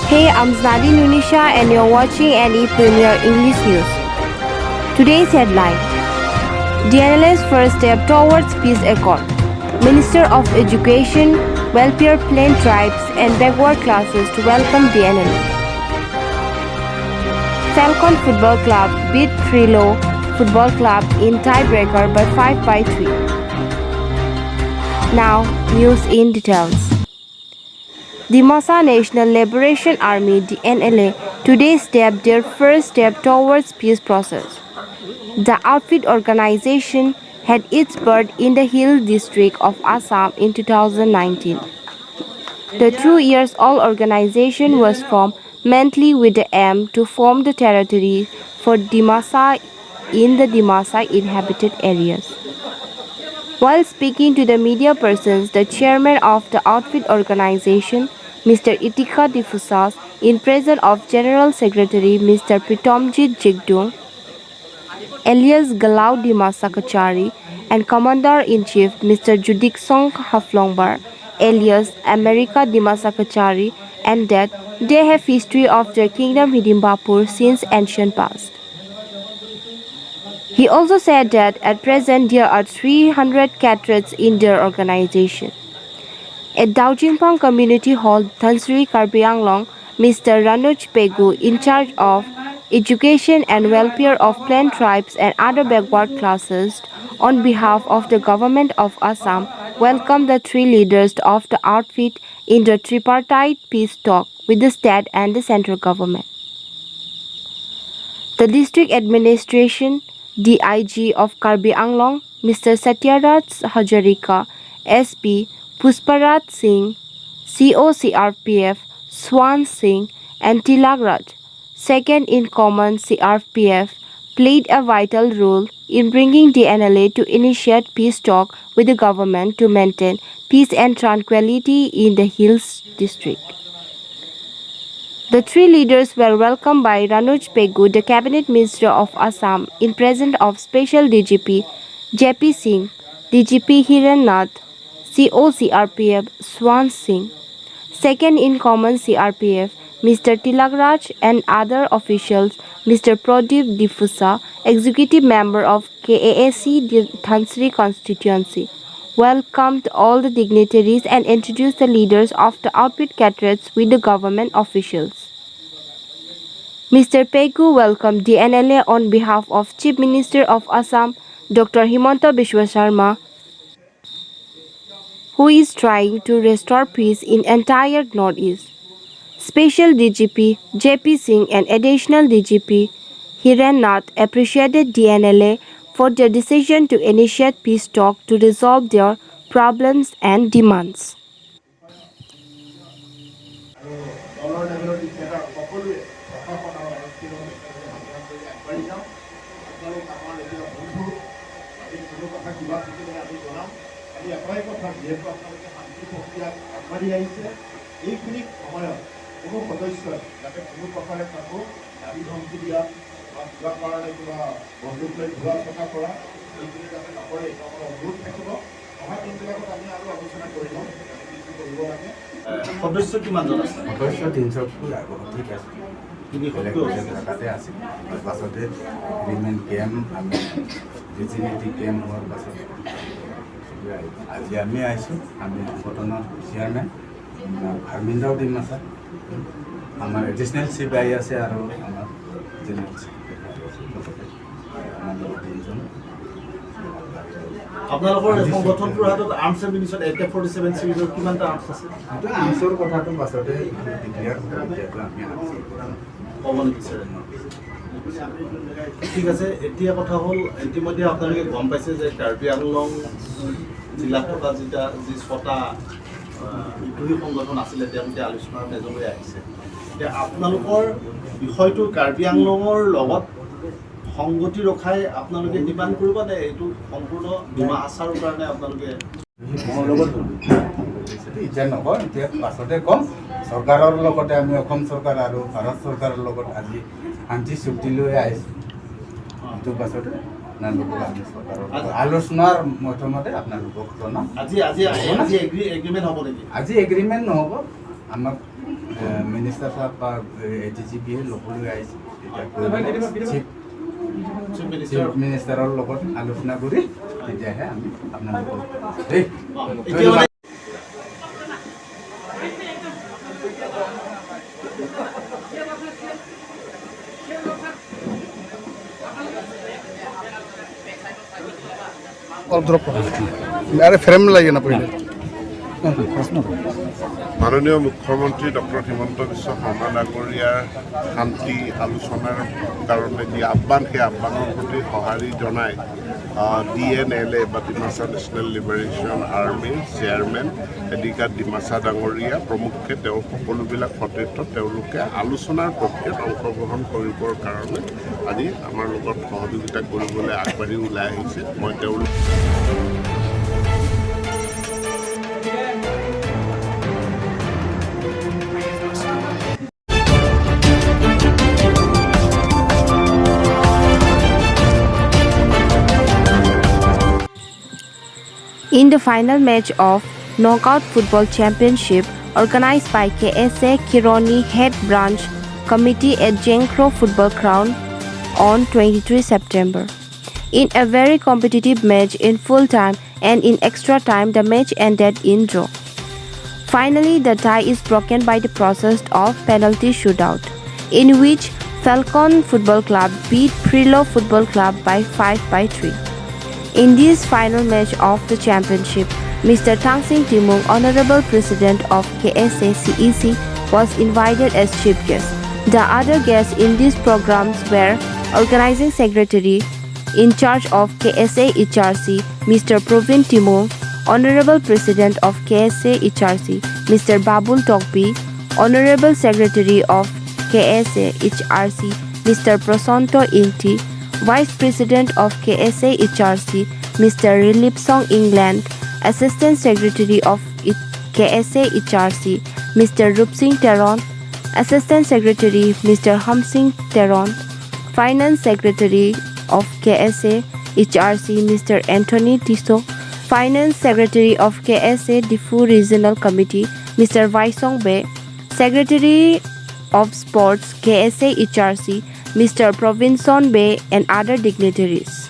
Hey, I'm Znadi Nunisha and you're watching NE Premier English News. Today's headline: Dnla's first step towards peace accord. Minister of Education, Welfare Plain Tribes and Backward Classes to welcome Dnla. Falcon Football Club beat Trilo Football Club in tiebreaker by 5-3. Now, news in details. Dimasa National Liberation Army (Dnla) today stepped their first step towards peace process. The outfit organization had its birth in the Hill district of Assam in 2019. The 2-year-old organization was formed mainly with the aim to form the territory for Dimasa in the Dimasa inhabited areas. While speaking to the media persons, the chairman of the outfit organization, Mr. Itika Difusa, in presence of General Secretary Mr. Pritomjit Jigdung, alias Galau Dimasa Kachari, and Commander-in-Chief Mr. Judikson Haflogbar, alias America Dimasa Kachari, and that they have history of their kingdom Hidimbapur since ancient past. He also said that at present there are 300 cadres in their organization. At Daojingphang Community Hall Dhansiri Karbi Anglong, Mr. Ranuj Pegu, in charge of education and welfare of plain tribes and other backward classes, on behalf of the Government of Assam, welcomed the 3 leaders of the outfit in the tripartite peace talk with the state and the central government. The district administration, DIG of Karbi Anglong, Mr. Satyaraj Hazarika, SP, Pushparaj Singh, CRPF Swans Singh, and Tilakraj Second in command CRPF, played a vital role in bringing Dnla to initiate peace talk with the government to maintain peace and tranquillity in the Hills district. The 3 leaders were welcomed by Ranuj Pegu, the Cabinet Minister of Assam, in presence of Special DGP J.P. Singh, DGP Hiren Nath, CRPF Swans Singh, Second in Command CRPF, Mr. Tilakraj, and other officials, Mr. Prodip Difusa, Executive Member of KAAC Dhansiri constituency, welcomed all the dignitaries and introduced the leaders of the outfit cadres with the government officials. Mr. Pegu welcomed Dnla on behalf of Chief Minister of Assam, Dr. Himanta Biswa, who is trying to restore peace in entire Northeast. Special DGP J.P. Singh and additional DGP Hiren Nath appreciated Dnla for their decision to initiate peace talk to resolve their problems and demands. কোনো সদস্যই যাতে কোনো প্ৰকাৰে কাকো দাবী ধমকি দিয়া বা কিবা কাৰণে কিবা বন্দুক লৈ ধোৱা কথা কৰা এইখিনি যাতে নকৰে আমাৰ অনুৰোধ থাকিব। অহা দিনবিলাকত আমি আৰু আলোচনা কৰি লম কি কৰিব লাগে। সদস্য কিমানজন আছে? সদস্য 300কৈ আগত ঠিক আছে। তিনি সদস্যতে আছে। পাছতে ৰিমেন কেম্প আমি ডিজিনিটি কেম্প হোৱাৰ পাছত আজি আমি আহিছোঁ। আমি কটনৰ চেয়াৰমেন হাৰমিন্দাও ডিমাছা, আমার এডিশনাল সিবিআই আছে আর আমার জেনারেল আপোনালোকৰ সংগঠনটোৰ হাতত আৰ্মছ এমিনিশ্যন AK-47 সিৰিজৰ কিমানটা আৰ্মছ আছে? এটা আৰ্মছৰ কথাটো পাছতে ক্লিয়াৰ কৰিম আমি কমন বিচাৰে। ঠিক আছে, এতিয়া কথা হ'ল ইতিমধ্যে আপোনালোকে গম পাইছে যে কাৰ্বি আংলং জিলাত থকা যি 6টা বিদ্ৰোহী সংগঠন আছিলে তেওঁলোকে আলোচনাৰ মেজলৈ আহিছে। এতিয়া আপোনালোকৰ বিষয়টো কাৰ্বি আংলঙৰ লগত সংগতি ৰখাই আপোনালোকে ডিমাণ্ড কৰিব নে এইটো সম্পূৰ্ণ ডিমা আচাৰৰ কাৰণে আপোনালোকে এতিয়া নহয়? এতিয়া পাছতে কম। চৰকাৰৰ লগতে আমি অসম চৰকাৰ আৰু ভাৰত চৰকাৰৰ লগত আজি শান্তি চুক্তি লৈ আহিছোঁ। এইটো পাছতে আপোনালোকক আমি চৰকাৰৰ আলোচনাৰ মধ্যমতে আপোনালোকক জনাম। এগ্ৰিমেণ্ট হ'ব নেকি? আজি এগ্ৰিমেণ্ট নহ'ব, আমাক মিনিষ্টাৰ সাহেব বা DGP ল'বলৈ আহিছে, চিফ মিনিষ্টাৰৰ লগত আলোচনা কৰি তেতিয়াহে আমি আপোনালোকক ধন্যবাদ। মাননীয় মুখ্যমন্ত্ৰী ডক্টৰ হিমন্ত বিশ্ব শৰ্মা ডাঙৰীয়াৰ শান্তি আলোচনাৰ কাৰণে যি আহ্বান, সেই আহ্বানৰ প্ৰতি সঁহাৰি জনাই Dnla বা ডিমাছা নেশ্যনেল লিবাৰেশ্যন আৰ্মিৰ চেয়াৰমেন এডিকা ডিমাছা ডাঙৰীয়া প্ৰমুখ্যে তেওঁৰ সকলোবিলাক সতীৰ্থ তেওঁলোকে আলোচনাৰ প্ৰক্ৰিয়াত অংশগ্ৰহণ কৰিবৰ কাৰণে আজি আমাৰ লগত সহযোগিতা কৰিবলৈ আগবাঢ়ি ওলাই আহিছে। মই তেওঁলোক In the final match of Knockout Football Championship organized by KAAC Kironi Head Branch Committee at Jengkro Football Ground on 23 September. In a very competitive match in full time and in extra time, the match ended in draw. Finally, the tie is broken by the process of penalty shootout, in which Falcon Football Club beat Prilo Football Club by 5-3. In this final match of the championship, Mr. Tangsing Timung, Honorable President of KAAC CEC, was invited as chief guest. The other guests in these programs were Organizing Secretary in charge of KAAC HRC, Mr. Provin Timung, Honorable President of KAAC HRC, Mr. Babul Tokbi, Honorable Secretary of KAAC HRC, Mr. Prasanto Inti, Vice President of KAAC HRC, Mr. Rilipsong England, Assistant Secretary of KAAC HRC, Mr. Rupsing Teron, Assistant Secretary Mr. Hamsing Teron, Finance Secretary of KAAC HRC, Mr. Anthony Tiso, Finance Secretary of KAAC Difu Regional Committee, Mr. Vaisong Be, Secretary of Sports KAAC HRC, Mr. Provinson Bay, and other dignitaries.